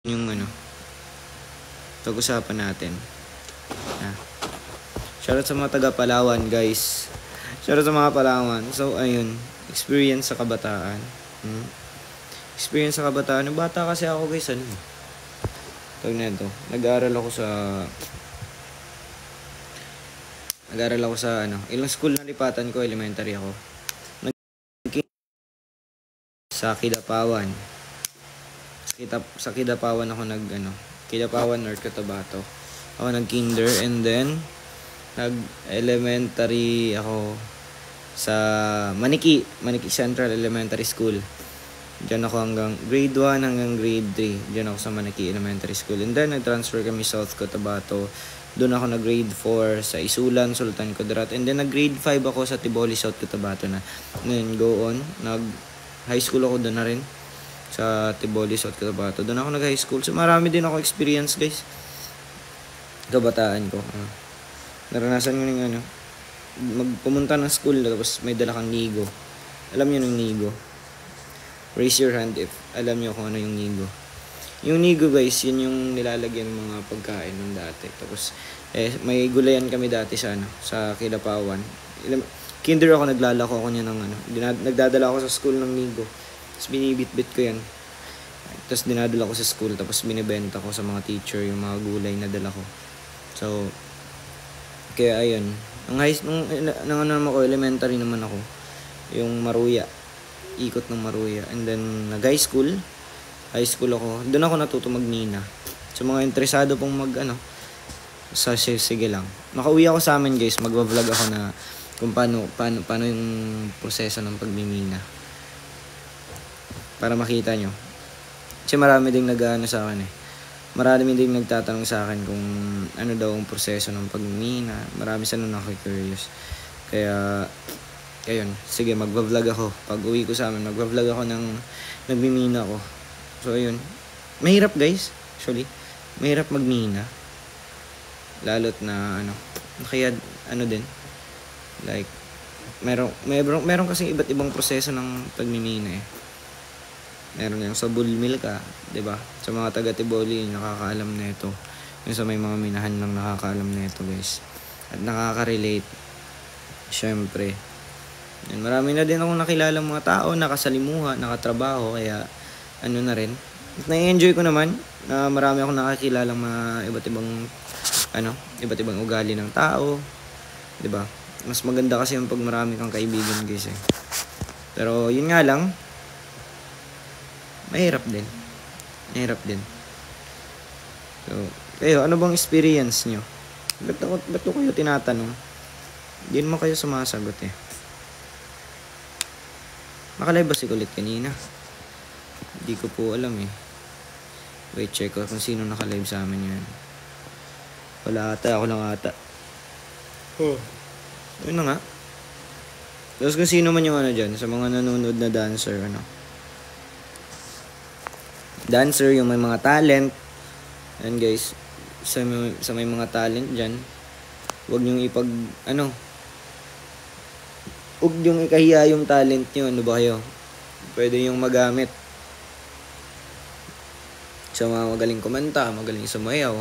yung pag-usapan natin. Shoutout sa mga taga Palawan, guys. Shoutout sa mga Palawan. So, ayun. Experience sa kabataan. Experience sa kabataan. Nung bata kasi ako, guys, tawag na ito. Nag-aaral ako sa ilang school na lipatan ko, elementary ako. Sa Kidapawan. Sa Kidapawan ako Kidapawan, North Cotabato. Ako nag-kinder, and then nag-elementary ako sa Maniki Central Elementary School. Diyan ako hanggang grade 1 hanggang grade 3. Diyan ako sa Maniki Elementary School. And then nag-transfer kami South Cotabato. Doon ako nag-grade 4 sa Isulan, Sultan Kudarat. And then nag-grade 5 ako sa Tiboli, South Cotabato na. Then go on, nag-high school ako doon na rin sa Tiboli, South Cotabato. Doon ako nag-high school. So marami din ako experience, guys. Kabataan ko. Naranasan ko ng magpumunta ng school tapos may dala kang Nigo. Alam niyo ng Nigo? Raise your hand if alam niyo kung ano yung Nigo. Yung Nigo, guys, yun yung nilalagyan ng mga pagkain nung dati. Tapos may gulayan kami dati sa Kidapawan. Kinder ako, naglalako ako niya ng nagdadala ako sa school ng Nigo. Tapos binibitbit ko yan. Tapos dinadala ko sa school. Tapos binibenta ko sa mga teacher yung mga gulay na dala ko. So, kaya ayun. Nung elementary naman ako. Yung Maruya. Ikot ng Maruya. And then, nag-high school. High school ako. Doon ako natuto mag-Nina. So, mga interesado pong sige lang. Makauwi ako sa amin, guys. Magva-vlog ako na kung paano yung proseso ng pagmimina. Para makita nyo. Kasi marami ding sa akin Marami ding nagtatanong sa akin kung ano daw ang proseso ng pagmimina. Marami sa nakikurious. Kaya, ayun. Sige, magva-vlog ako. Pag uwi ko sa amin, magva-vlog ako ng nagmimina ko. So, ayun. Mahirap, guys. Actually, mahirap magmina. Lalot na, kaya, din. Like, meron kasi iba't ibang proseso ng pagmimina Meron yung sa bullmill ka, 'di ba? Sa mga taga Tiboli, nakakaalam na ito. Yung sa may mga minahan lang nakakaalam na ito, guys. At nakaka-relate. Syempre. Yan, marami na din akong nakilala mga tao, nakasalimuha, nakatrabaho, kaya na rin. At na-enjoy ko naman na marami akong nakakilala mga iba't ibang ugali ng tao, 'di ba? Mas maganda kasi yung pag marami kang kaibigan, guys. Pero yun nga lang, mahirap din. So, kayo, ano bang experience nyo? Ba't ko kayo tinatanong? Hindi naman kayo sumasagot Nakalive ba si Kulit kanina? Hindi ko po alam Wait, check ko kung sino nakalive sa amin yan. Wala ata, ako lang ata. Yun na nga. Tapos kung sino man yung dyan, sa mga nanonood na dancer, dancer, yung may mga talent. And guys, sa may mga talent dyan, huwag niyong huwag niyong ikahiya yung talent niyo. Ano ba kayo? Pwede yung magamit. Sa mga magaling kumanta, magaling sumayaw,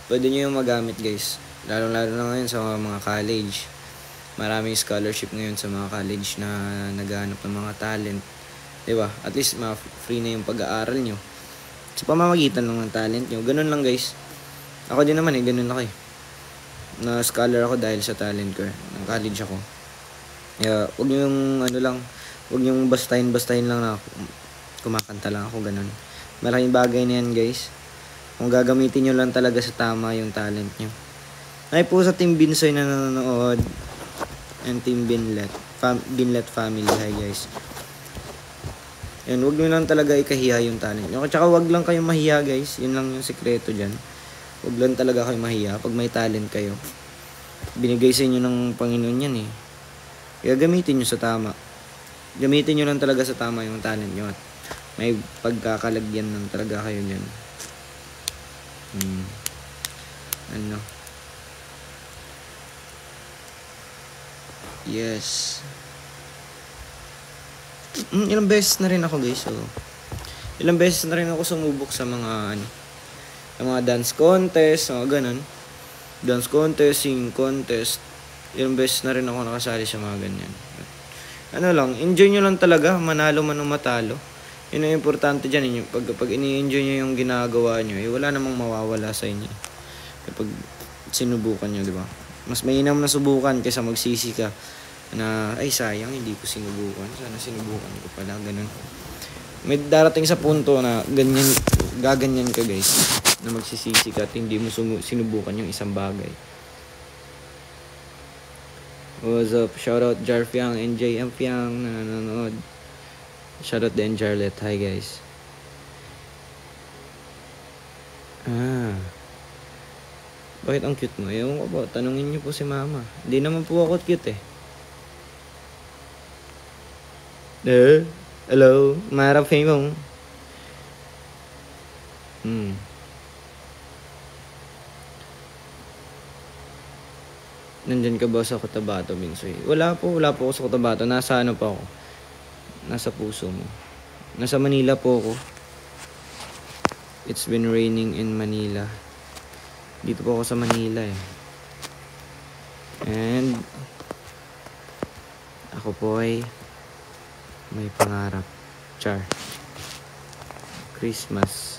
pwede niyo yung magamit, guys. Lalo-lalo na ngayon sa mga college. Maraming scholarship ngayon sa mga college na naghahanap ng mga talent. Diba? At least free na yung pag-aaral nyo. Sa pamamagitan lang ng talent nyo. Ganun lang, guys. Ako din naman ganun ako na scholar ako dahil sa talent ko Nang college ako. Kaya, huwag nyo yung huwag nyo bastahin lang na kumakanta lang ako, ganun. Malaking bagay na yan, guys. Kung gagamitin nyo lang talaga sa tama yung talent nyo. Ay po sa Team Binsoy na nanonood. And Team Binlet family. Hi, guys. Yan, huwag nyo lang talaga ikahiya yung talent nyo. Tsaka huwag lang kayong mahiya, guys. Yun lang yung sikreto dyan. Huwag lang talaga kayong mahiya pag may talent kayo. Binigay sa inyo ng Panginoon yan Kaya gamitin nyo sa tama. Gamitin nyo lang talaga sa tama yung talent nyo. At may pagkakalagyan lang talaga kayo dyan. Yes. Ilang beses na rin ako, guys. So, Ilang beses na rin ako sumubok sa mga sa mga dance contest, mga ganun. Dance contest, singing contest. Ilang beses na rin ako nakasali sa mga ganyan. Enjoy nyo lang talaga, manalo man o matalo. Yun ang importante dyan. Pag ini-enjoy nyo yung ginagawa nyo, wala namang mawawala sa inyo. Kapag sinubukan nyo, di ba? Mas mainam na subukan kaysa magsisi ka na, ay sayang, hindi ko sinubukan. Sana sinubukan ko pala, ganun. May darating sa punto na gaganyan ka guys, na magsisisi ka at hindi mo sinubukan yung isang bagay. What's up? Shoutout Jarfiang, NJ Amfiang na nanonood. Shoutout din Jarlet. Hi guys. Bakit ang cute mo? Ewan ko po, tanungin niyo po si mama. Hindi naman po ako cute eh. Hello? Marap fame mo. Nandyan ka ba sa Cotabato, Binsoy? Wala po ako sa Cotabato. Nasa ano pa ako? Nasa puso mo. Nasa Manila po ako. It's been raining in Manila. Dito po ako sa Manila eh. And ako po ay may pangarap. Char. Christmas.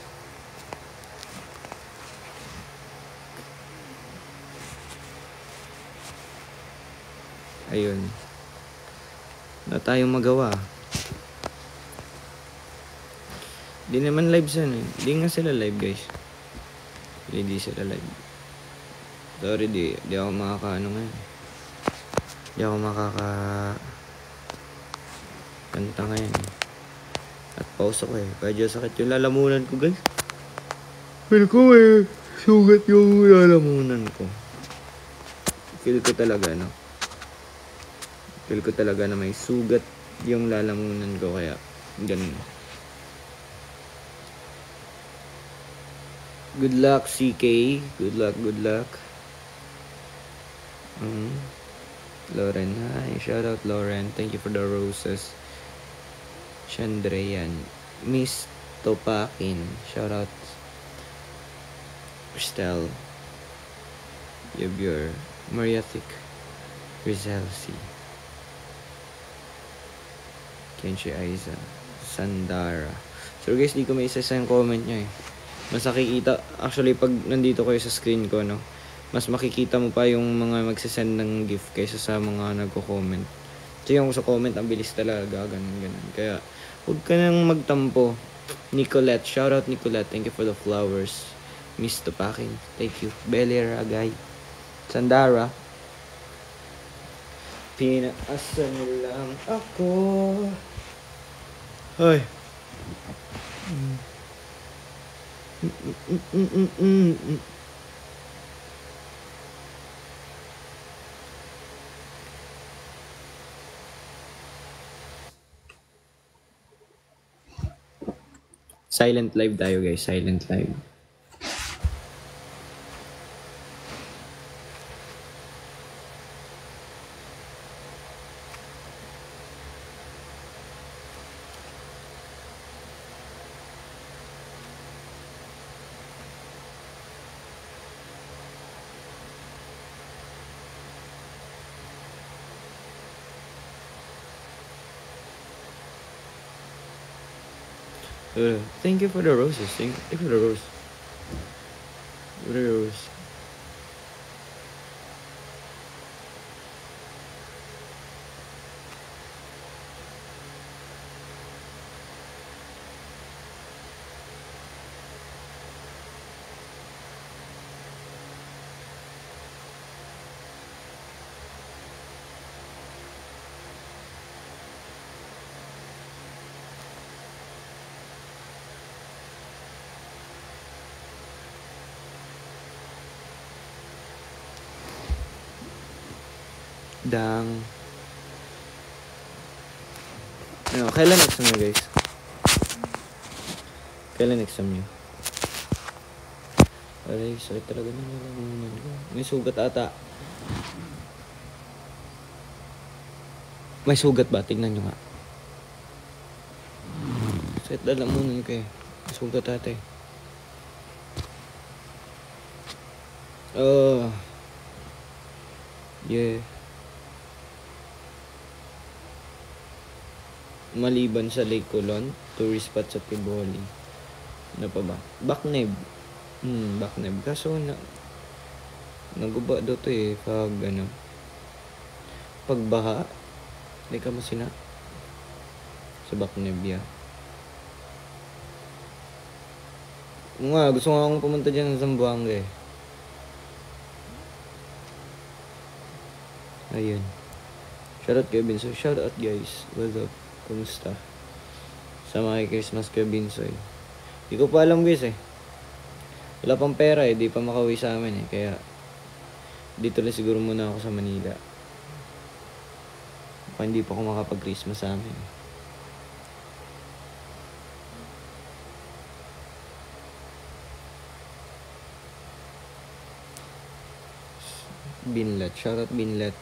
Ayun. Wala tayong magawa. Di naman live sana eh. Di nga sila live guys. Hindi sila live. Sorry, di ako makakaano ngayon. Di ako kanta ngayon eh. At pause ako eh. Kaya sakit yung lalamunan ko guys. Feel ko eh. Sugat yung lalamunan ko. Feel ko talaga na may sugat yung lalamunan ko. Kaya ganun. Good luck, CK. Good luck. Lauren, hi. Shout out, Lauren. Thank you for the roses. Chandreyan. Miss Topakin. Shout out. Estelle. Yabur. Mariatic. Rizalsi. Kenshi Aiza. Sandara. So guys, di ko may isa yung comment nyo eh. Mas nakikita, actually pag nandito kayo sa screen ko, no, mas makikita mo pa yung mga magsasend ng gift kaysa sa mga nagko-comment. So yung sa comment, ang bilis talaga, ganun. Kaya, huwag ka nang magtampo. Nicolette, shoutout Nicolette, thank you for the flowers. Miss Tupakin, thank you. Belly Ragay. Sandara. Pinaasa mo lang ako. Hoy. Silent live tayo guys, silent live. Thank you for the roses. Thank you for the rose. For the rose. Kailan exam nyo guys? Kailan exam nyo? Aray, sakit talaga na nalamunan ko. May sugat ata. May sugat ba? Tignan nyo nga. Sakit lalamunan ko eh. Sugat ate. Oh. Yeah. Maliban sa Lake Colon, tourist spot sa Tiboli. Ano pa ba? Bakneb. Bakneb. Kaso naguba daw to eh. Pagbaha. Hindi ka masina. Sa Bakneb, yeah. Gusto nga akong pumunta dyan sa Zamboanga eh. Ayun. Shoutout kay Binsoy. Shoutout guys. What's up? Kumusta? Sama kay Christmas kay Binsoy. Di ko pa alam guys eh. Wala pang pera eh. Di pa makauwi sa amin eh. Kaya dito lang siguro muna ako sa Manila. Baka hindi pa ako makapag-Christmas sa amin. Binlat. Shoutout Binlat.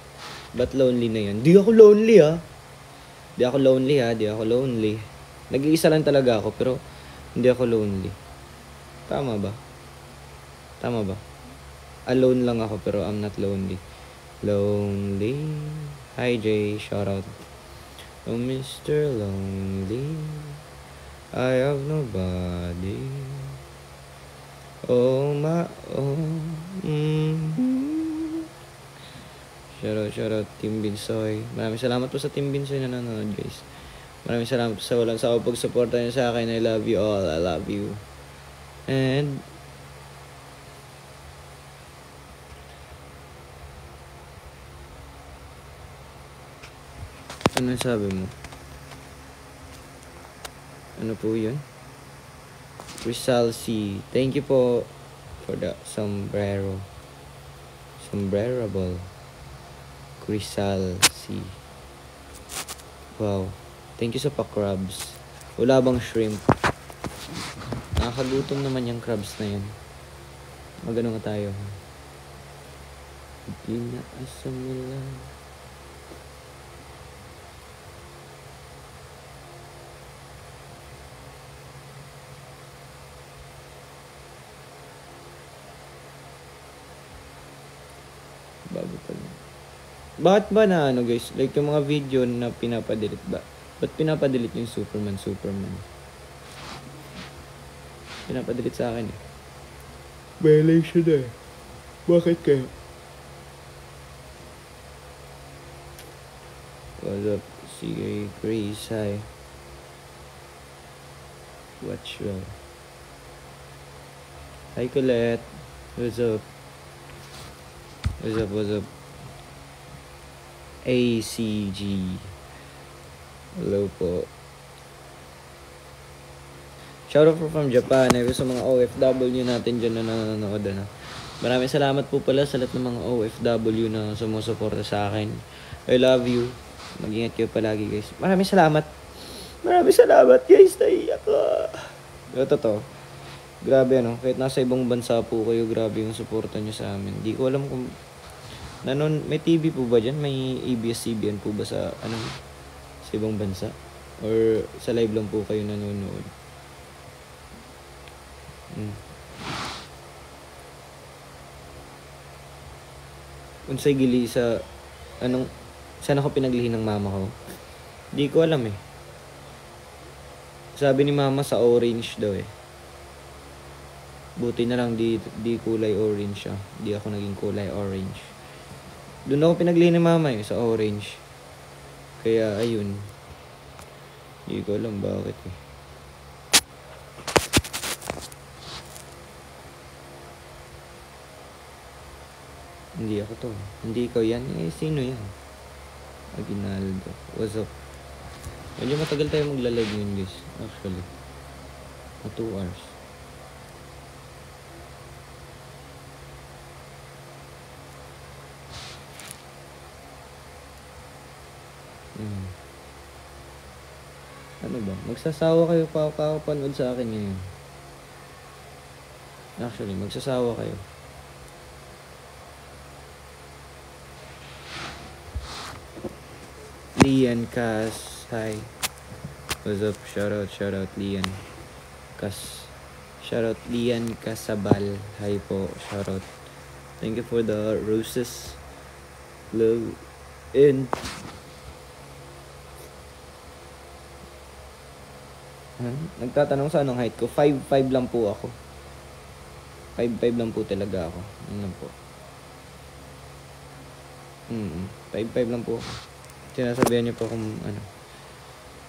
Ba't lonely na yan? Di ako lonely ha. Di ako lonely. Nag-iisa lang talaga ako pero hindi ako lonely. Tama ba? Alone lang ako pero I'm not lonely. Lonely. Hi Jay, shoutout. Oh Mr. Lonely, I have nobody. Oh my, Shoutout Team Binsoy. Maraming salamat po sa Team Binsoy na nanonood guys. Maraming salamat po sa walang sawa pag-suporta niyo sa akin. I love you all. I love you. And ano sabi mo? Ano po yun? Rizal C. Thank you po for the sombrerable. Rizal C. Wow. Thank you sa pa-crabs. Wala bang shrimp? Nakakagutom naman yung crabs na yun. Magano nga tayo. Hindi na asam nila. Bago pa lang. Bakit ba na ano guys? Like yung mga video na pinapadelete ba? Ba't pinapadelete yung Superman? Pinapadelete sa akin eh. Violation eh. Bakit kayo? What's up? Sige, Grace, hi. Watch well. Hi Colette. What's up? ACG. Hello po. Shoutout from Japan. Ay sa mga OFW natin dyan na nanonood. Maraming salamat po pala sa lahat ng mga OFW na sumusuporta sa akin. I love you. Mag-ingat kayo palagi guys. Maraming salamat guys. Naiyak ko. Totoo. Grabe kahit nasa ibang bansa po kayo, grabe yung suporta nyo sa amin. Di ko alam kung may TV po ba dyan? May ABS-CBN po ba sa sa ibang bansa? Or sa live lang po kayo nanonood? Unsay gili sa saan ako pinaglihi ng mama ko? Di ko alam eh. Sabi ni mama sa orange daw eh. Buti na lang di kulay orange siya. Di ako naging kulay orange. Doon ako pinaglihi ni mama sa orange. Kaya ayun. Di ko alam bakit eh. Hindi ako to. Hindi ikaw yan. Sino yan? Aguinaldo. What's up? Medyo matagal tayo magla-live ngayon guys. Actually. 2 hours. Ano ba? Magsasawa kayo pa kakapanood sa akin ngayon. Actually, magsasawa kayo. Lian Cas, hi. What's up? Shout out Lian. podcast. Shoutout Lian Casabal. Hi po, shoutout. Thank you for the roses. Love. And nagtatanong sa anong height ko. 5'5" lang po ako. 5'5" lang po talaga ako. Yun lang po. 5'5" lang po ako. Sinasabihan niyo po kung ano.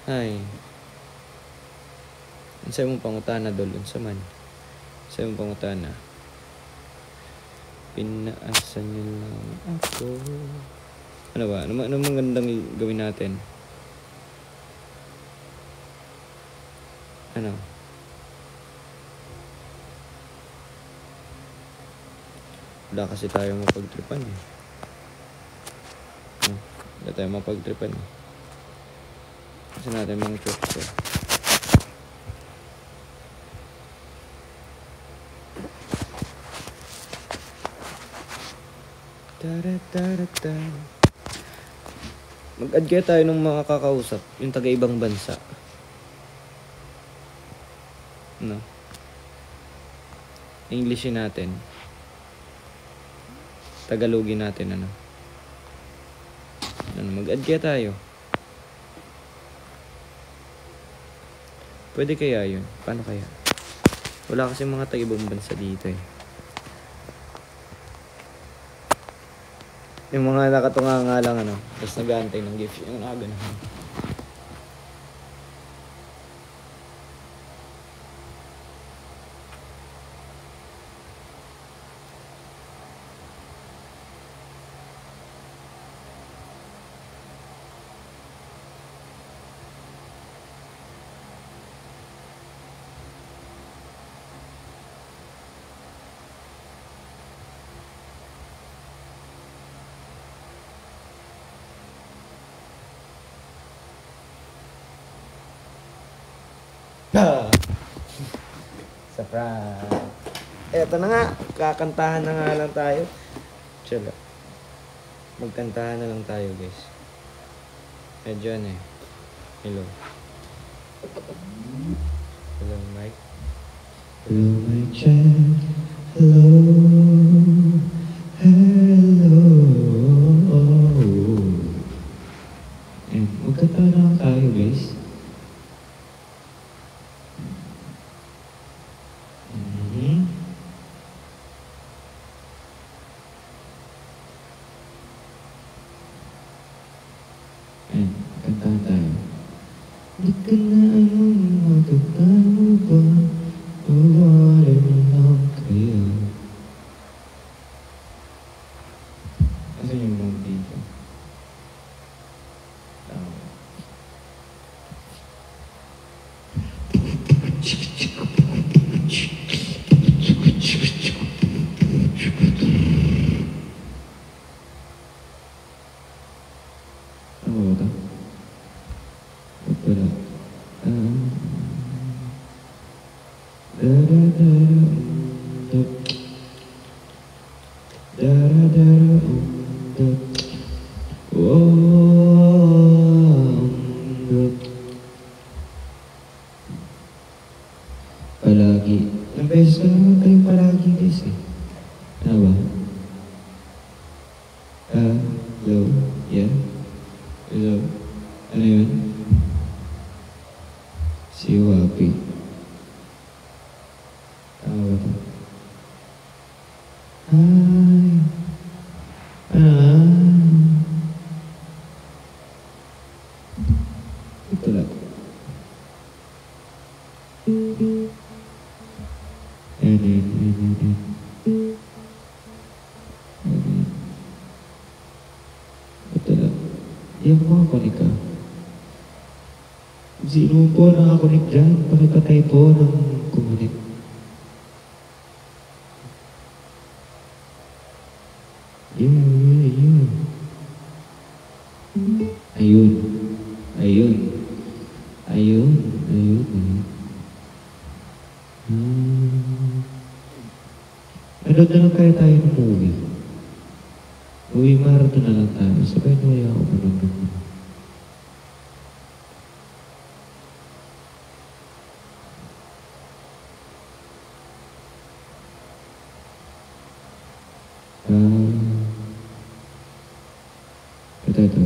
Ay. Unsay mong pangutana dol, unsa man. Unsay mong pangutana. Pinaasan niyo lang ako. Ano ba? Ano magandang gawin natin? Ano? Wala kasi tayo mapagtripan eh. Wala tayo mapagtripan eh. Kasi natin mga trips eh. Mag-add kaya tayo ng mga kakausap, yung taga-ibang bansa. No? Englishin natin. Tagalogin natin, ano? Mag-add kaya tayo. Pwede kaya yun? Paano kaya? Wala kasi mga taga-ibang bansa dito eh. Yung mga nakatunga nga lang, ano, tapos nag-aantay ng gift, yung nakaganahan. Surprise! Eto na nga, kakantahan na nga lang tayo. Chill. Magkantahan na lang tayo, guys. Medyo ano eh. Hello. Hello, Mike. Hello, my child. Hello. Hello. And magkantahan na lang tayo, guys. Kantahan tayo. Di ka na magkatawa ba? Pawala na lang kayo. Asan yung mga dito? Ano ba ito? Wala. Palagi. Ang beses ko naman kayo palagi, guys eh. Ano ba? Hello? Yeah? Hello? Ano yun? Si Wapi. Tama ba ito? Ito lang. Ito lang. Di ako makakunik ka. Sino po nakakunik dyan? Pakipatay po ng kumunik. Yeah. Ayun. Ano na lang kaya tayo ng movie? Movie marathon na lang tayo. Sabay na kaya ako manonood. Um, ito.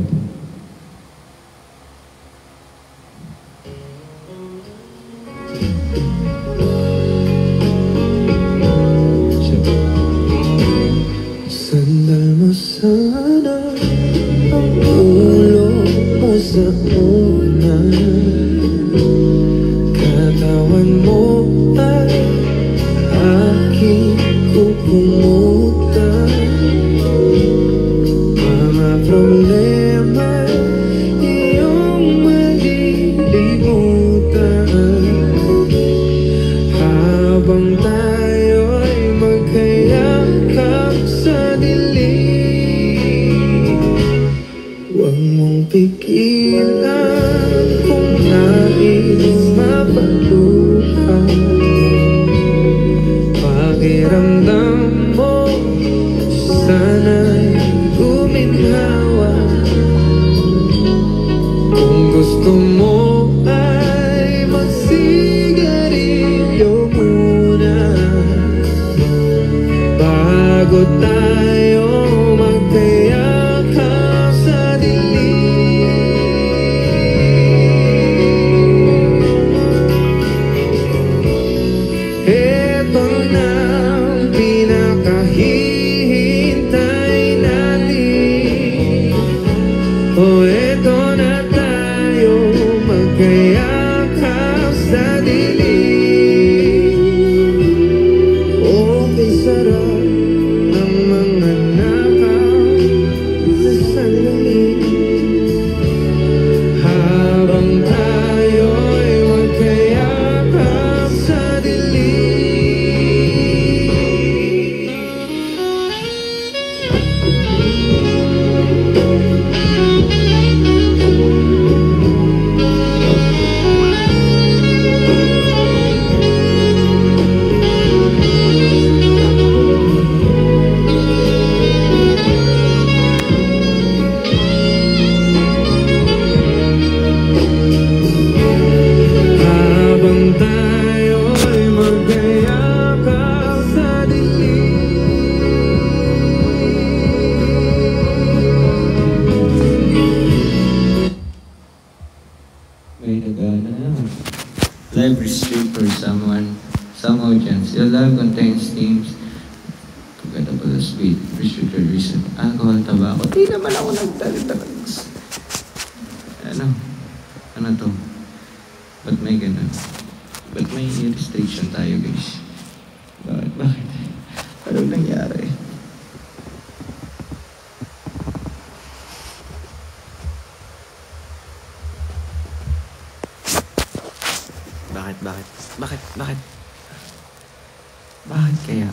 Sandal mo sana ang ulo mo sa una. Katawan mo ay aking kukumutan. Mga problema iyong malilimutan habang tayo'y magkayakap sa dilim. Huwag mong pigilan kung nais mapaluhan. Pakiramdam mo sana'y guminhawa. Kung gusto mo ay magsigarilyo muna bago tayo magkayakap sa dilim. Eto na ang pinakahihintay natin. O eto na tayo magkayakap sa dilim. Okay, sarap ng mga nakaw sa salamin habang tayo'y magkayakap sa dilim. Habang tayo'y magkayakap sa dilim. May nagana na. Live restrict for some audience. Your live contains themes forgettable as sweet, restricted reason, alcohol, tobacco. Di naman ako nagtalitalags. Ano to? Ba't may ganun? Ba't may restriction tayo, guys? Bakit? Anong nangyari? Bakit? Bakit kaya?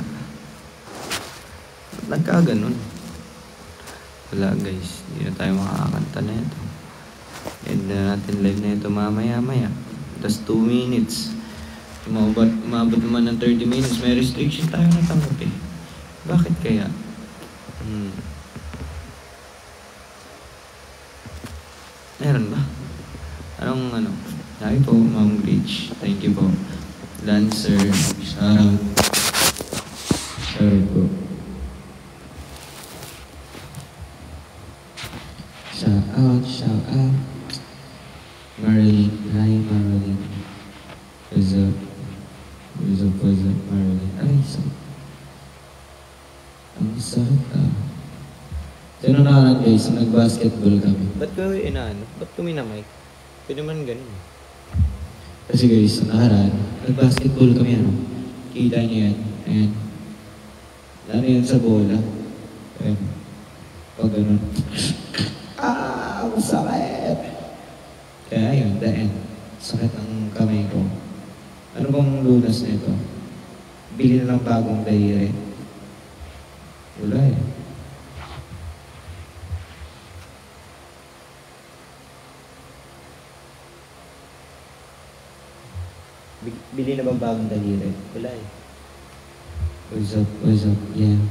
Ba't nagkaganon? Wala, guys. Hindi na tayo makakanta na ito. End na natin live na ito mamaya. That's 2 minutes. Umabot naman ng 30 minutes. May restriction tayo natanggap eh. Bakit kaya? Meron ba? Anong? Hi po, Ma'am Glitch. Thank you po. Lancer, shoutout. Shoutout po. Shoutout. Marilyn. Hi, Marilyn. What's up, Marilyn? Ay, ang sarap ah. Sino nakaraan guys, nag-basketball kami. Ba't kami na mic? Pwede man ganun. Kasi guys, nakaraan, nag-basketball kami Kita niyo yan. Ayan. Lalo yan sa bola. Ayan. Pag ganun. Masakit! Kaya yun, the end. Sakit ang kamay ko. Ano bang lunas na ito? Bili na lang bagong daliri. Wala eh. Bili na bang bagong daliri? Wala eh. What's up? Yeah.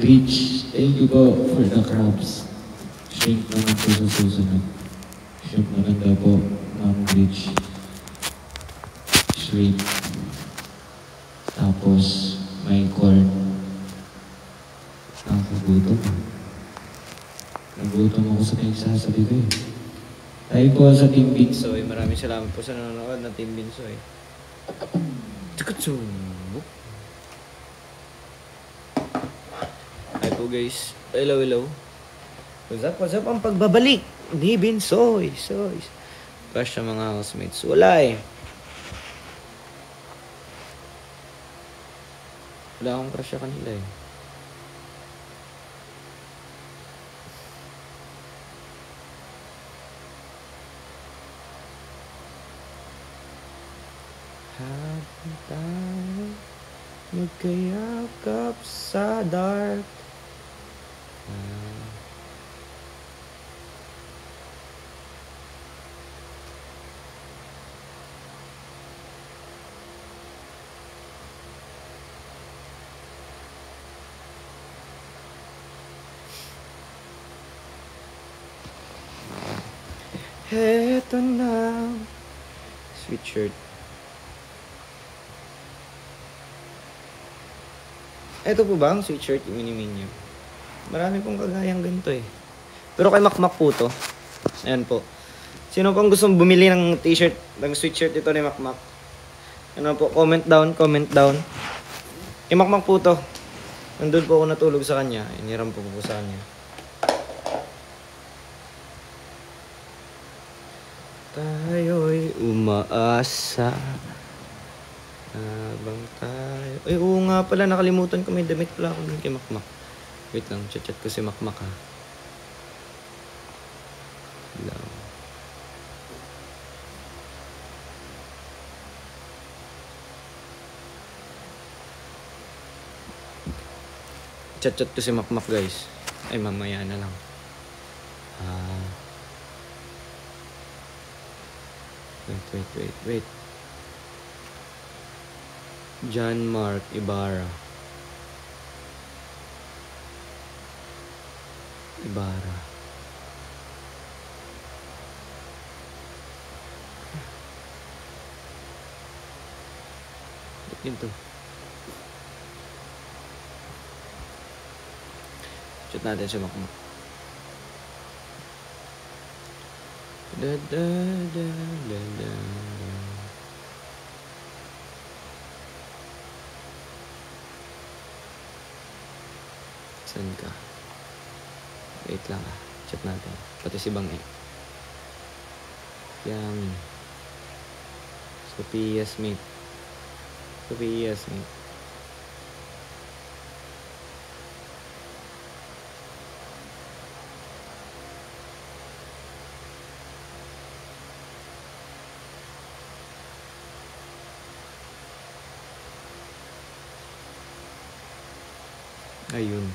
Beach, thank you po for the crabs. Shrimp naman po sa susunod. Shrimp naman daw po, Ma'am Beach. Shrimp. Tapos, may corn. Nakagutom. Nagutom ako sa pinagsasabi ko eh. Tayo po sa Team Binsoy. Maraming salamat po sa nanonood ng Team Binsoy. Tukutsu. Hi po guys. Hello, hello. What's up ang pagbabalik ni Binsoy. Crush sa mga housemates. Wala eh. Wala akong crush sa kanila eh. Habang tayo magkayakap sa dark. Heto na. Sweet shirt. Ito po ba ang sweet shirt yung mini-menu? Marami pong kagayang ganito eh. Pero kay Makmak po to. Ayan po. Sino pong gustong bumili ng t-shirt, ng sweet shirt ito ni Makmak? Ano po, comment down. Kay Makmak po to. Nandun po ako natulog sa kanya. Iniram po sa kanya. Tayo'y umaasa habang tayo... Ay, oo nga pala, nakalimutan ko. May damit pala ako dun kay Makmak. Wait lang, chat ko si Makmak ha. Lang. Chat ko si Makmak guys. Ay, mamaya na lang. Wait. John Mark Ibarra. Ito. Chat natin si Makmak. Da. Saan ka? Wait lang ah. Chat natin. Pati si Bang E. Yummy. Sophia Smith. Ayun.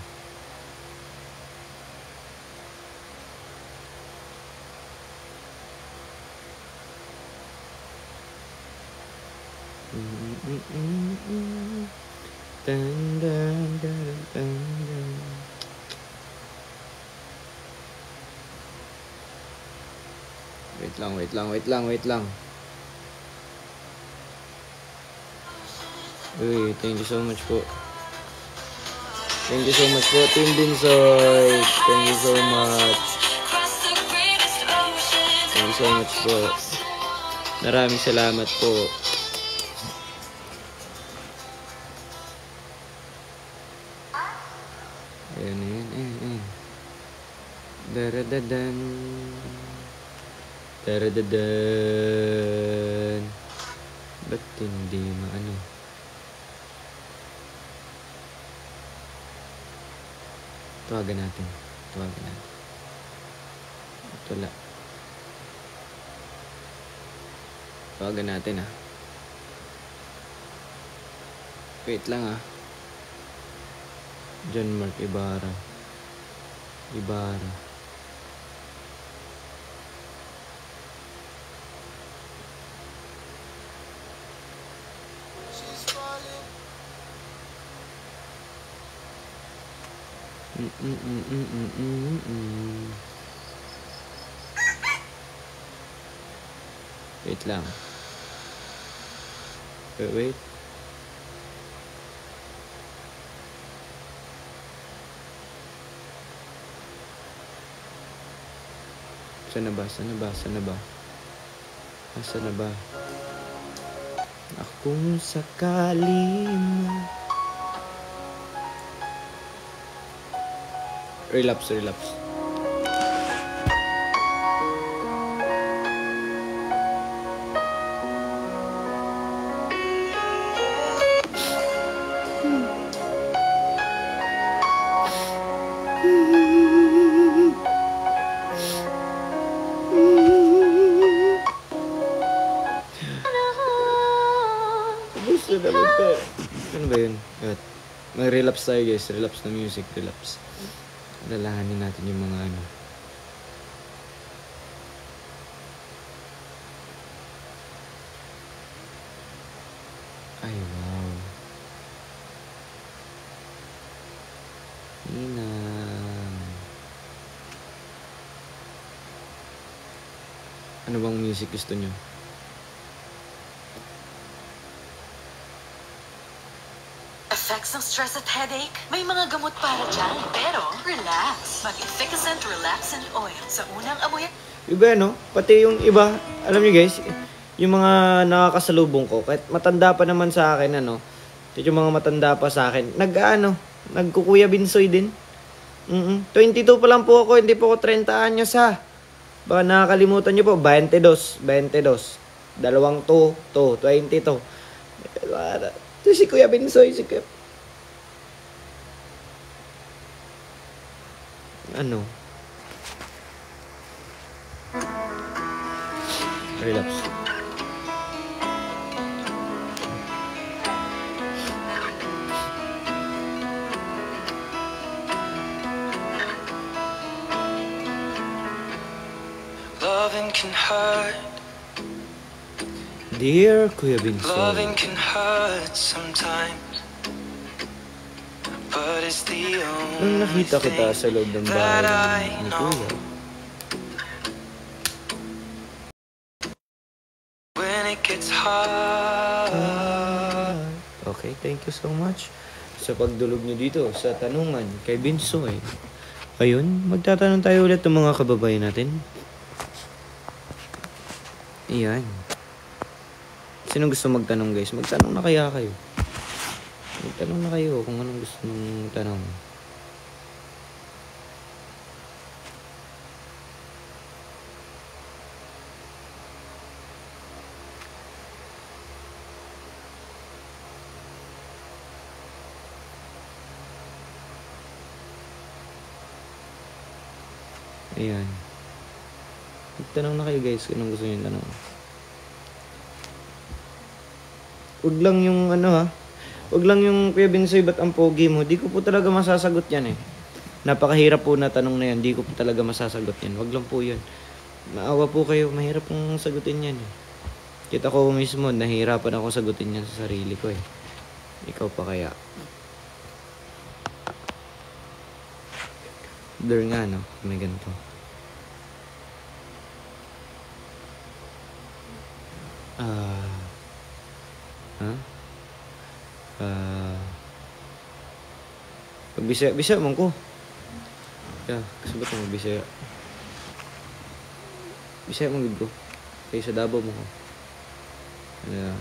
Wait lang. Uy, thank you so much po. Thank you so much po, Team Binsoy. Thank you so much po. Maraming salamat po. Ayan. Daradadan. Ba't hindi maano? Tawagan natin. Wala. Tawagan natin ah. Wait lang ah. John Mark Ibarra. Wait lang. Wait. Saan na ba? Nasaan na ba? Kung sakali mo. Relapse. Ano ba yun? Mag-relapse tayo guys. Relapse na music. Relapse. Lalahanin natin yung mga ano. Ay, wow. Inang. Ano bang music gusto nyo? Effects ng stress at headache? May mga gamot para dyan. Pero, relax. Mag-Efficacent Relaxant Oil. Sa unang amoy... Iba, no? Pati yung iba, alam niyo guys, yung mga nakakasalubong ko, kahit matanda pa naman sa akin, ano, yung mga matanda pa sa akin, nagkukuya binsoy din. 22 pa lang po ako, hindi po ako 30 anyos ha. Baka nakakalimutan niyo po, 22. Dalawang 22. Ito si Kuya Binsoy, ano? Relapse. Loving can hurt. Dear Kuya Binsoy. Loving can hurt sometimes. But it's the Nung only nakita kita sa loob ng bahay ni Kuya, when it gets hard. okay, thank you so much sa pagdulog niyo dito sa tanungan kay Binsoy. Ayun, magtatanong tayo ulit ng mga kababayan natin. Iyan. Sino gusto magtanong guys? Magtanong na kaya kayo. Magtanong na kayo kung anong gusto mong tanong. Ayan. Magtanong na kayo guys kung anong gusto nyo tanong. Huwag lang yung ano ha. Huwag lang yung Kuya Binsoy, ba't ang pogi mo? Di ko po talaga masasagot yan eh. Napakahirap po na tanong na yan. Di ko po talaga masasagot yan. Huwag lang po yan. Maawa po kayo. Mahirap pong sagutin yan eh. Kita ko mismo, nahihirapan ako sagutin yan sa sarili ko eh. Ikaw pa kaya. There nga no. May ganito. Bisaya man ko. Yeah, kasabot mo Bisaya. Bisaya man gud ko. Kay sa Davao mo ko. Yeah.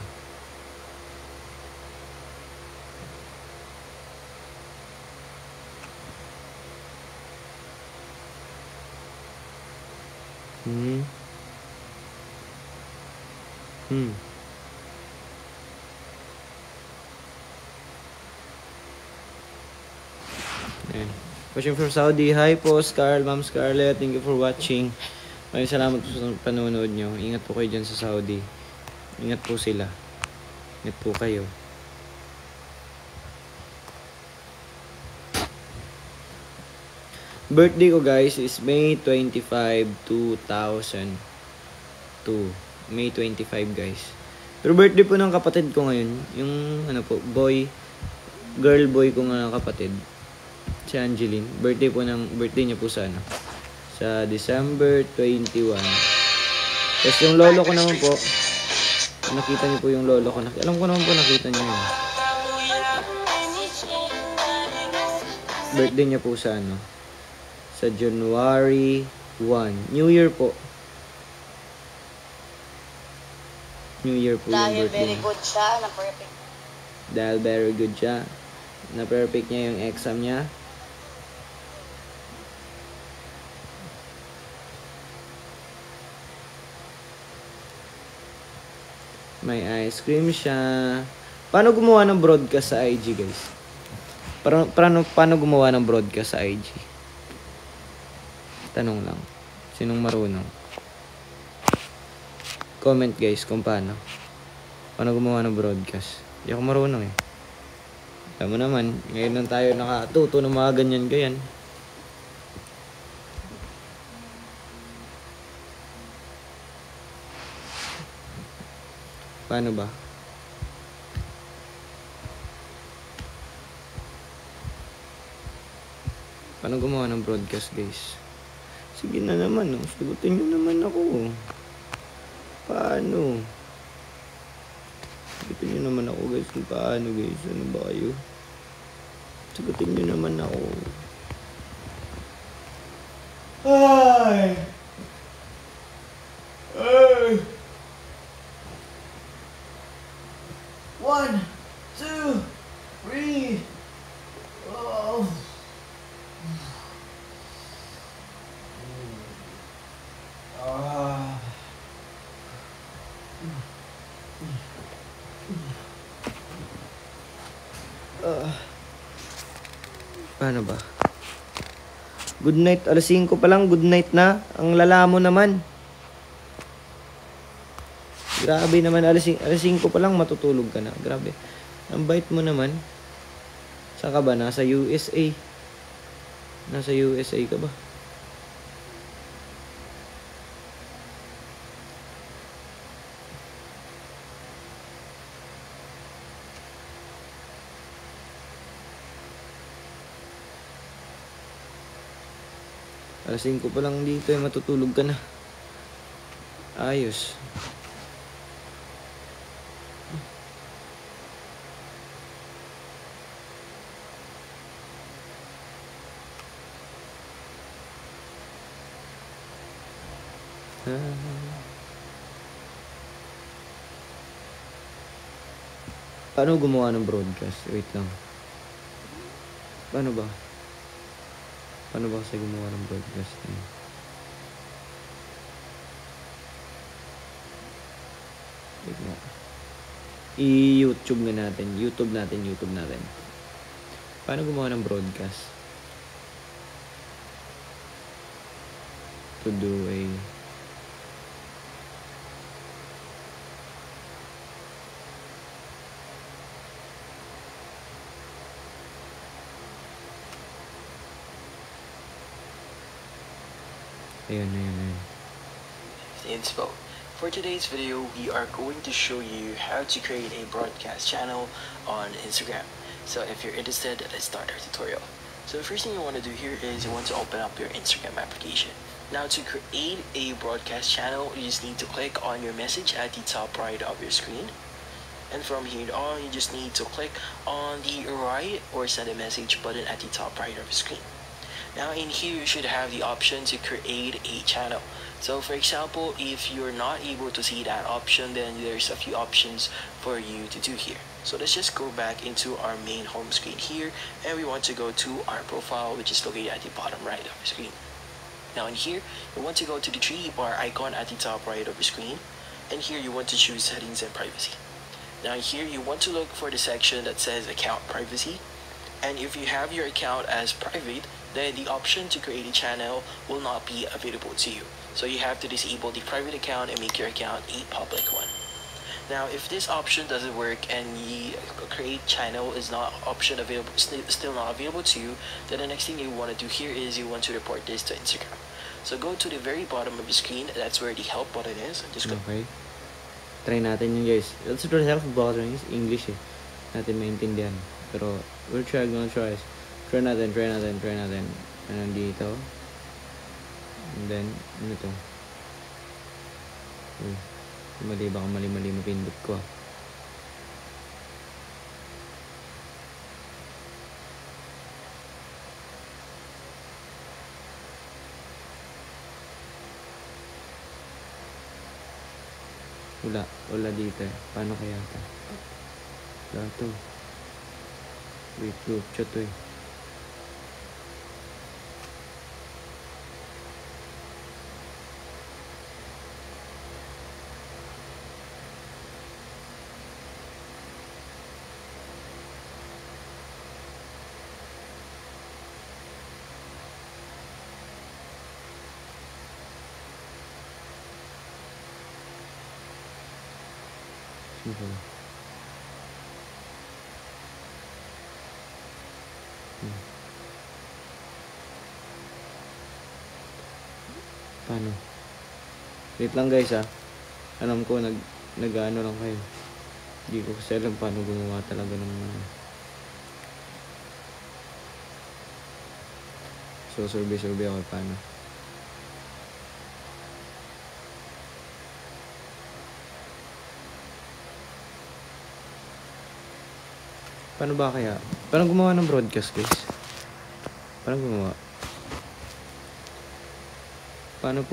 Ayan. Watching from Saudi. Hi po, Ma'am Scarlett. Thank you for watching. Maraming salamat po sa panonood nyo. Ingat po kayo dyan sa Saudi. Ingat po sila. Ingat po kayo. Birthday ko guys is May 25, 2002. May 25 guys. Pero birthday po ng kapatid ko ngayon. Yung ano po, girl boy ko nga kapatid. Si Angeline. Birthday niya po sa ano? Sa December 21. Tapos yung lolo ko naman po, nakita niyo po yung lolo ko. Alam ko naman po nakita niyo yun. Birthday niya po sa ano? Sa January 1. New Year po. New Year po yung birthday. Very good siya, na perfect. Dahil very good siya. Na perfect niya yung exam niya. May ice cream siya. Paano gumawa ng broadcast sa IG, guys? Paano gumawa ng broadcast sa IG? Tanong lang. Sinong marunong? Comment, guys, kung paano. Paano gumawa ng broadcast? Hindi ako marunong eh. Alam mo naman, ngayon lang tayo nakatuto ng mga ganyan. Paano ba? Paano gumawa ng broadcast, guys? Sige na naman, oh. Sagutin nyo naman ako. Paano? Sagutin nyo naman ako, guys. Kung paano, guys. Ano ba kayo? Sagutin nyo naman ako. Ay! Ay! 1, 2, 3. Oh. Ah. Paano ba? Good night. Alas 5 pa lang. Good night na. Ang lala mo naman. Grabe naman. Alas 5 pa lang matutulog ka na. Grabe. Ang bait mo naman. Saan ka ba? Nasa USA. Nasa USA ka ba? Alas 5 pa lang dito eh, matutulog ka na. Ayos. Paano gumawa ng broadcast? Wait lang. Paano ba? Paano ba kasi gumawa ng broadcast? Wait lang. I-YouTube nga natin. YouTube natin. Paano gumawa ng broadcast? To do a... Ayan. Inspo. For today's video, we are going to show you how to create a broadcast channel on Instagram. So if you're interested, let's start our tutorial. So the first thing you want to do here is you want to open up your Instagram application. Now to create a broadcast channel, you just need to click on your message at the top right of your screen. And from here on, you just need to click on the write or send a message button at the top right of your screen. Now in here, you should have the option to create a channel. So for example, if you're not able to see that option, then there's a few options for you to do here. So let's just go back into our main home screen here, and we want to go to our profile, which is located at the bottom right of the screen. Now in here, you want to go to the 3-bar icon at the top right of your screen, and here you want to choose settings and privacy. Now here, you want to look for the section that says account privacy, and if you have your account as private, then the option to create a channel will not be available to you. So you have to disable the private account and make your account a public one. Now if this option doesn't work and the create channel is not option available, still not available to you, then the next thing you want to do here is you want to report this to Instagram. So go to the very bottom of the screen, that's where the help button is, and just go. Okay. Try natin yun, guys. That's the help button is English eh. Natin maintindihan. Pero we're gonna try. Try natin. Ano dito? And then, ano to? Uy, baka mali mapindot ko ah. Wala dito eh. Paano kaya ito? Wala to. Wait, group chat to eh. Sige. Paano? Wait lang guys ah. Alam ko nag-ano lang kayo. Hindi ko kasi alam paano gumawa talaga ng so survey ako paano. Paano ba kaya? Parang gumawa ng broadcast guys. Paano po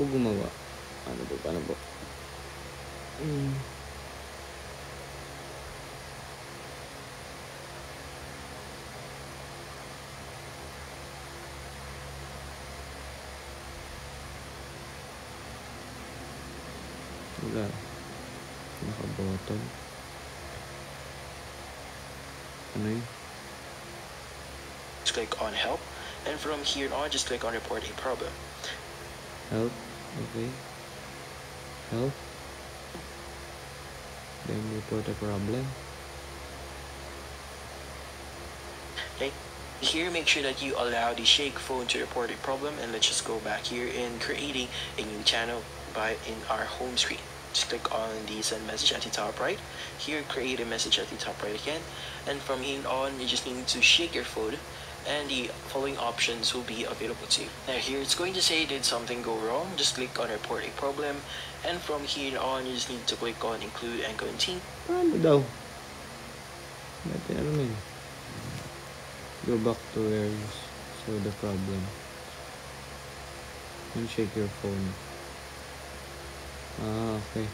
gumawa? Paano po? Wala. Naka-button. Ano yun? Just click on help, and from here on, just click on report a problem. Help. Okay. Help. Then report a problem. Okay. Here, make sure that you allow the shake phone to report a problem, and let's just go back here in creating a new channel in our home screen. Just click on the send message at the top right. Here, create a message at the top right again, and from here on, you just need to shake your phone, and the following options will be available to you. Now here, it's going to say did something go wrong. Just click on report a problem, and from here on, you just need to click on include and continue. Paano daw? Natin alam yun. Go back to where you saw the problem. And shake your phone. Ah, okay.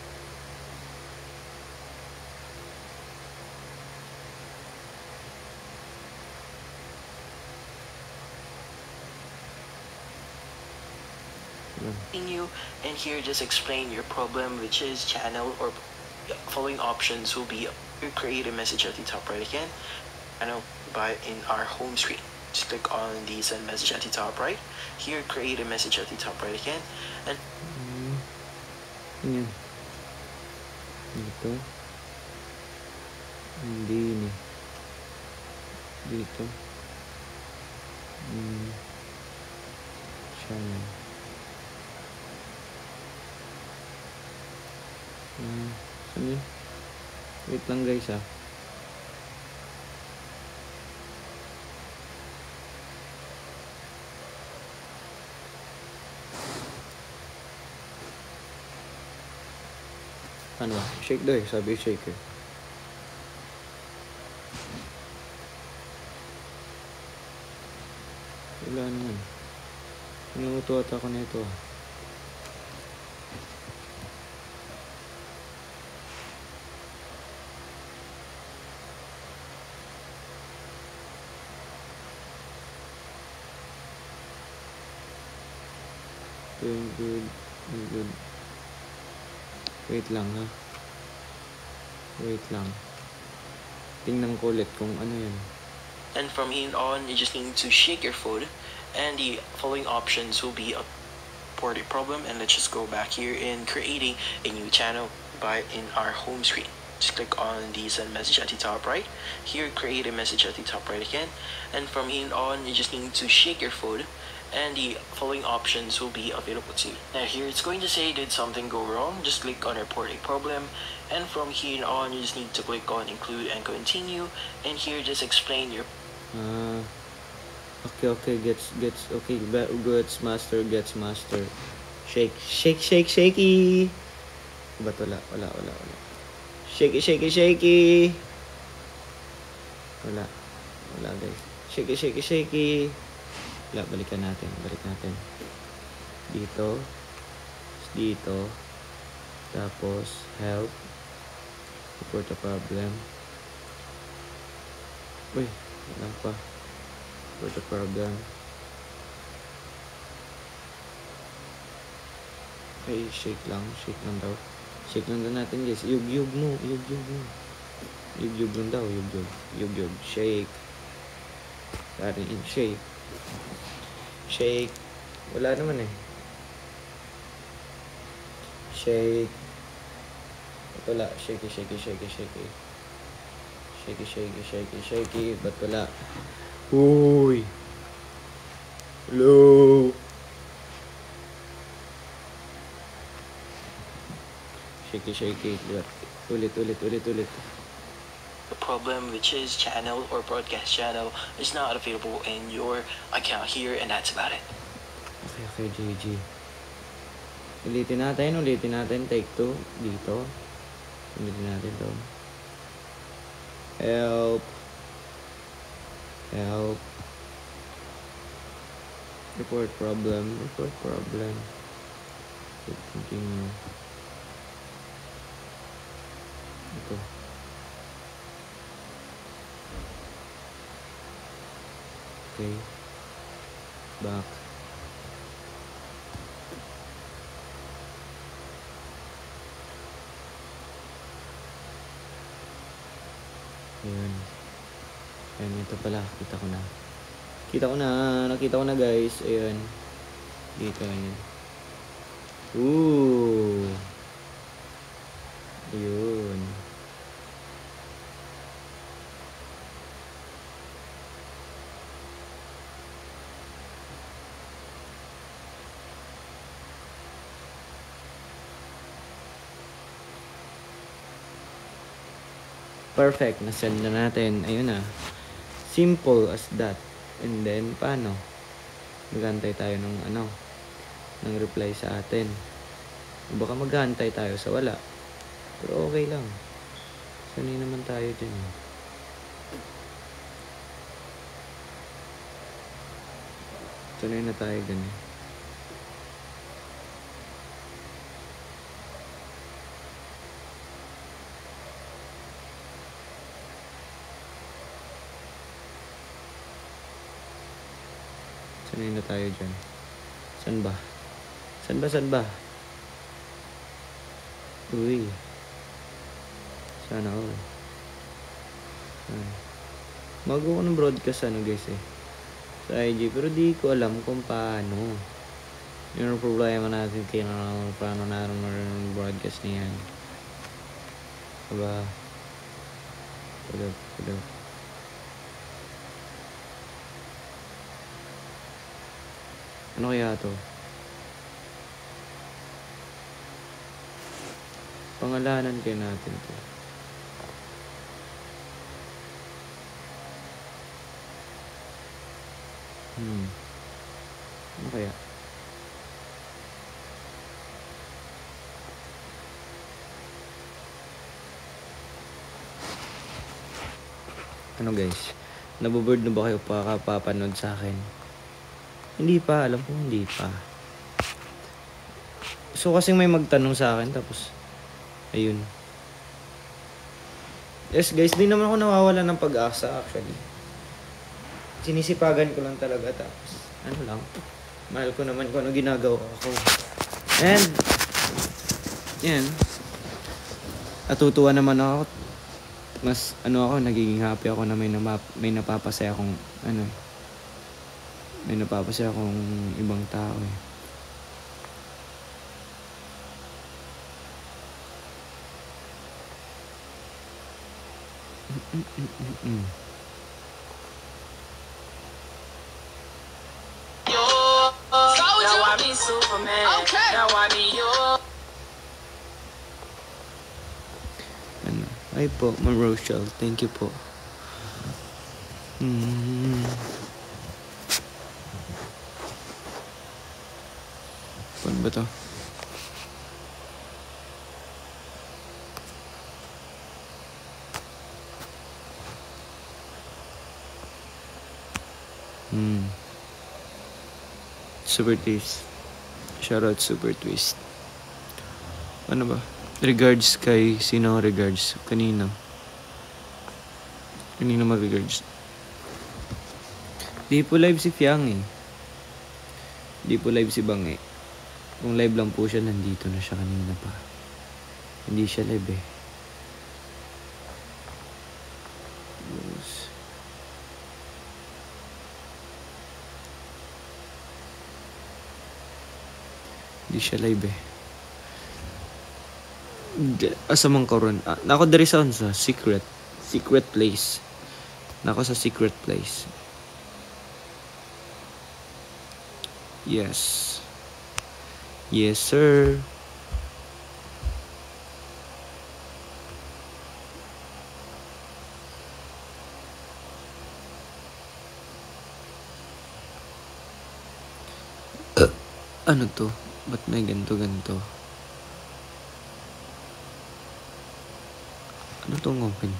Continue, and here just explain your problem, which is channel, or following options will be create a message at the top right again, channel in our home screen. Just click on the send message at the top right. Here, create a message at the top right again, and Yan. Dito. Hindi ni. Dito. Channel. Saan yun? Wait lang guys ah. Ano? Shake daw eh. Sabi shake eh. Wala naman. Inuuto ata ako na ito ah. Good. Wait lang ha. Wait lang. Tingnan ko ulit kung ano yan. And from here on, you just need to shake your phone, and the following options will be report a problem, and let's just go back here in creating a new channel in our home screen. Just click on the send message at the top right. Here, create a message at the top right again, and from here on, you just need to shake your phone, and the following options will be available to you. Now here, it's going to say did something go wrong. Just click on report a problem, and from here on, you just need to click on include and continue, and here just explain your Okay, gets, okay, gets master. Shake, shaky. Ba't wala. Shaky. Wala guys. Shaky. Wala, balikan natin. Dito. Tapos, help. Report a problem. Uy, wala pa. Report a problem. Okay, shake lang daw. Shake lang daw natin guys. Yug mo. Yug lang daw, yug. Shake. Karin in, shake. Wala naman eh. Shake. Wala. Shaky. Shaky. Ba't wala? Uy. Hello. Shaky. Ulit. The problem which is channel or broadcast channel is not available in your account here, and that's about it. Okay, GG. Ulitin natin. Take 2. Dito. Ulitin natin to. Help. Report problem. Continue. Ito. Okay. Back. Ayan, ito pala. Nakita ko na guys. Ayan. Dito, ayan. Ooh. Ayun. Perfect. Nasend na natin. Ayun na. Simple as that. And then, paano? Mag-antay tayo ng reply sa atin. Baka mag-antay tayo sa wala. Pero okay lang. Sanay naman tayo dyan. Sanay na tayo dyan. Sanay na tayo dyan. San ba? Uy. Sana all. Magawa ko ng broadcast guys sa IG, pero di ko alam kung paano. Yun ang problema natin kaya paano naroon broadcast niyan. Diba? Hello. Ano kaya to? Pangalanan kaya natin to. Ano kaya? Ano guys? Naboboard na ba kayo papanood sa akin? Hindi pa. Alam ko hindi pa. So kasing may magtanong sa akin tapos ayun. Yes guys, di naman ako nawawala ng pag-asa actually. Sinisipagan ko lang talaga tapos ano lang. Mahal ko naman kung ano ginagawa ko. And yan. Natutuwa naman ako. Mas nagiging happy ako na may napapasaya akong may napapasaya akong ibang tao Now I be Superman. Okay. Now I be you. Ay po, Ma'am Rochelle. Thank you po. Ano ba to? Super Twist. Shoutout Super Twist. Ano ba? Regards kay... Sino ang regards? Kanino? Kanino mag-regards? Di po live si Fiang eh. Di po live si Bang eh. Kung live lang po siya, nandito na siya kanina pa. Hindi siya live eh. Hindi siya live eh. Asa man karon? Nako diri sa secret place. Nako sa secret place. Yes. Yes, sir. Ano to? Ba't may ganto-ganto? Ano tong open?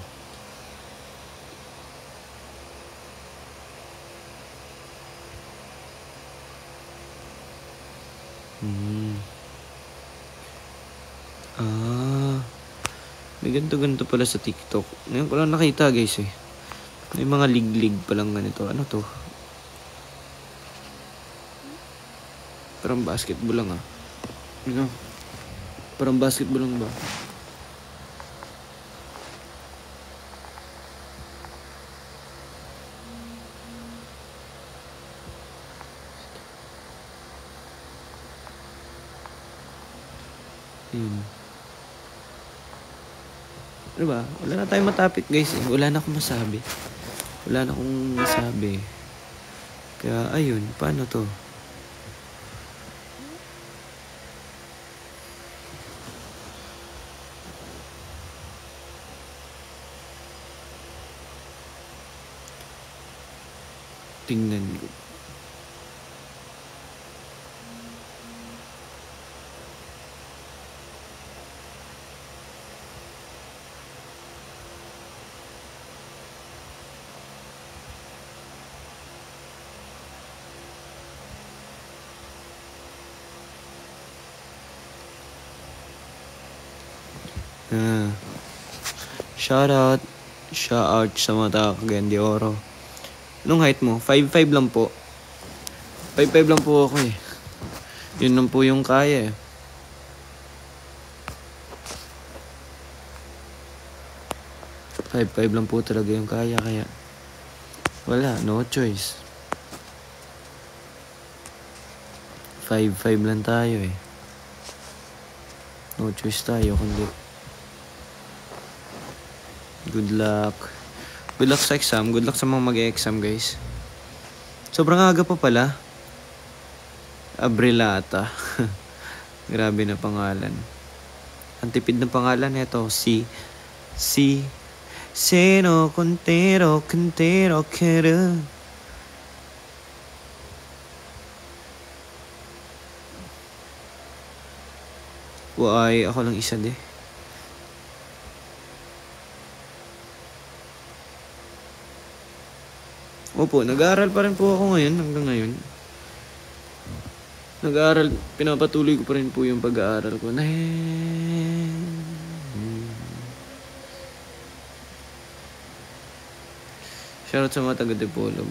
May ganto-ganto pala sa TikTok. Ngayon ko lang nakita guys eh. May mga lig-lig palang ganito. Ano to? Parang basketball lang ah. Ano? Parang basketball lang ba? Ano ba? Wala na tayong matapik guys eh. Wala na akong masabi. Wala na akong masabi. Kaya ayun, paano to? Tingnan ko. Shout out sa mga taga-Cagayan de Oro. Anong height mo? 5'5 lang po. 5'5 lang po ako eh. Yun lang po yung kaya eh. Five lang po talaga yung kaya, kaya wala, no choice. 5'5 lang tayo eh. No choice tayo kundi good luck. Good luck sa exam. Good luck sa mga mag-e-exam, guys. Sobrang aga pa pala. Abrilata. Grabe na pangalan. Ang tipid ng pangalan nito. Seno, Contero, Kera. Why? Ako lang isa de. Opo, nag-aaral pa rin po ako ngayon, hanggang ngayon. Nag-aaral, pinapatuloy ko pa rin po yung pag-aaral ko. Shoutout sa mga taga-Dipolog.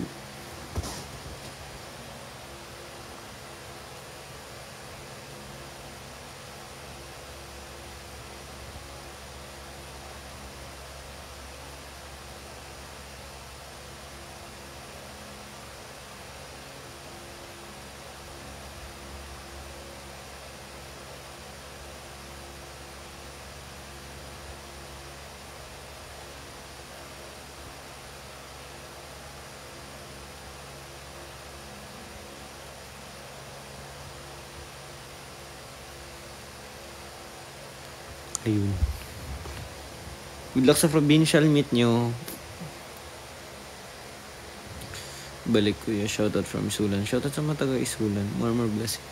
Ayun. Good luck sa provincial meet nyo. Balik ko yung shoutout from Isulan. Shoutout sa mga taga Isulan. More blessing.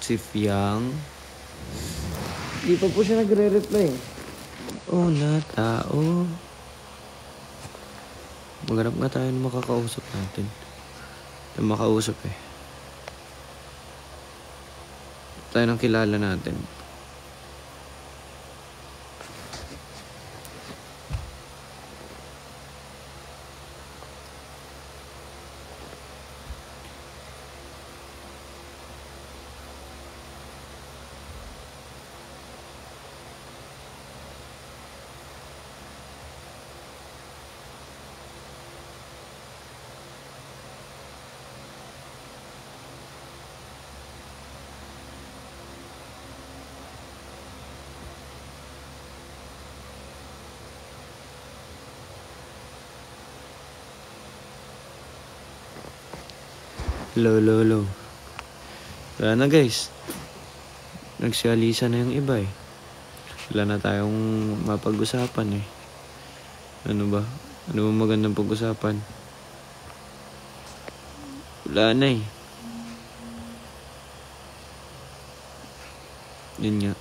Si Fiang. Di pa po siya nagre-reply. Oh, na tao. Maghanap nga tayo ng makakausap natin. Yung makausap tayo ng kilala natin. Hello. Wala na guys. Nagsialisa na yung iba Wala na tayong mapag-usapan Ano ba? Ano ba magandang pag-usapan? Wala na Yun nga.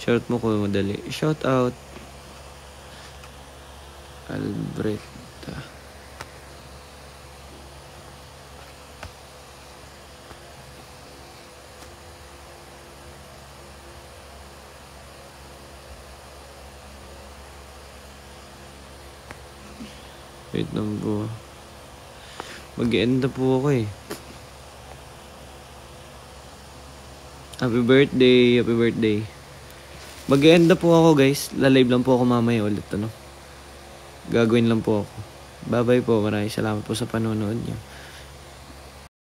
Shout mo ko madali. Shout out. Alberta. Wait lang po. Mag-end na po ako Happy birthday. Mag-end na po ako guys. Live lang po ako mamaya ulit Gagawin lang po ako. Bye bye po. Maraming salamat po sa panonood niyo.